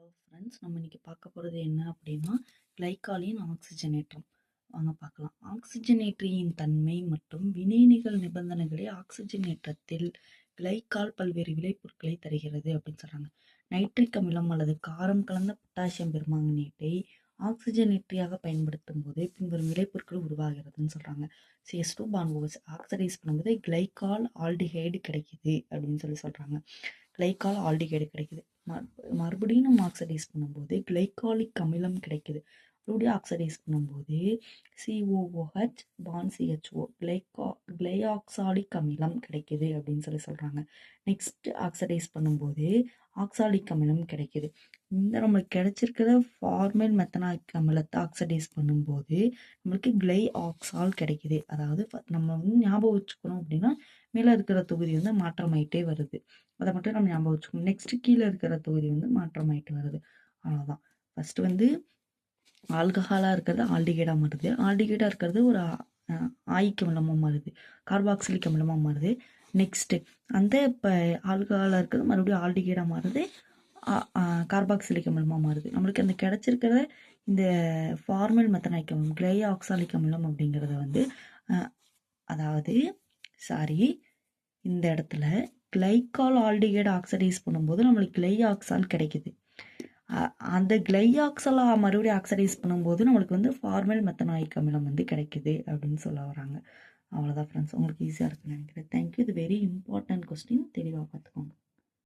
Hello friends, நம்ம இன்னைக்கு பார்க்க போகிறது என்ன அப்படின்னா கிளைகாலின் ஆக்சிஜனேற்றம். வாங்க பார்க்கலாம். ஆக்சிஜனேற்றியின் தன்மை மற்றும் வினைநிகழ் நிபந்தனைகளை ஆக்சிஜனேற்றத்தில் கிளைகால் பல்வேறு விளைபொருட்களை தருகிறது அப்படின்னு சொல்கிறாங்க. நைட்ரிக் அமிலம் அல்லது காரம் கலந்த பொட்டாசியம் பெர்மாங்கனேட்டை ஆக்சிஜனேற்றியாக பயன்படுத்தும் போது பின்வரும் விளைபொருட்கள் உருவாகிறதுன்னு சொல்கிறாங்க. CS2 பாண்ட் ஆக்சடைஸ் பண்ணும்போது கிளைகால் ஆல்டிஹைடு கிடைக்குது அப்படின்னு சொல்கிறாங்க. கிளைகால் ஆல்டிஹைடு கிடைக்குது. மறுபடியும் நம்ம ஆக்சடைஸ் பண்ணும்போது கிளைகாலிக் அமிலம் கிடைக்குது. மறுபடியும் ஆக்சடைஸ் பண்ணும்போது COOH பாண்ட் CHO கிளையாக்சாலிக் அமிலம் கிடைக்குது அப்படின்னு சொல்கிறாங்க. நெக்ஸ்ட் ஆக்சடைஸ் பண்ணும்போது ஆக்சாலிக் அமிலம் கிடைக்குது. இந்த நம்மளுக்கு கிடைச்சிருக்கிற ஃபார்மல் மெத்தனாயிக் அமிலத்தை ஆக்சடைஸ் பண்ணும்போது நம்மளுக்கு கிளை ஆக்சால் கிடைக்குது. அதாவது நம்ம ஞாபகம் வச்சுக்கணும் அப்படின்னா மேலே இருக்கிற தொகுதி மாற்றமாயிட்டே வருது. அதை மட்டும் நம்ம ஞாபகம் வச்சுக்கணும். நெக்ஸ்ட் கீழே இருக்கிற தொகுதி மாற்றமாயிட்டு வருது. அவ்வளோதான். ஃபர்ஸ்ட் ஆல்கஹாலாக இருக்கிறது ஆல்டிகைடாக மாறுது. ஆல்டிகைடாக இருக்கிறது ஒரு ஆயிக் அமிலமாக மாறுது. கார்பாக்சிலிக் அமிலமாக மாறுது. நெக்ஸ்ட்டு அந்த இப்போ ஆல்கஹாலாக இருக்கிறது மறுபடியும் ஆல்டிகைடாக மாறுது. கார்பாக்சிலிக் அமிலமாக மாறுது. நம்மளுக்கு அந்த கிடைச்சிருக்கிற இந்த ஃபார்மல் மெத்தனாயிக் அமிலம் கிளை ஆக்சாலிக் அமிலம் அப்படிங்கிறத அதாவது இந்த இடத்துல கிளைகால் ஆல்டிகைடு ஆக்சடைஸ் பண்ணும்போது நம்மளுக்கு கிளை ஆக்சால் கிடைக்குது. அந்த கிளை ஆக்சால் மறுபடியும் ஆக்சடைஸ் பண்ணும்போது நம்மளுக்கு ஃபார்மல் மெத்தனாயிக் அமிலம் கிடைக்குது அப்படின்னு சொல்ல வராங்க. அவ்வளோதான் ஃப்ரெண்ட்ஸ், உங்களுக்கு ஈஸியாக இருக்குன்னு நினைக்கிறேன். தேங்க்யூ. இது வெரி இம்பார்ட்டன்ட் கொஸ்டின், தெளிவாக பார்த்துக்கோங்க.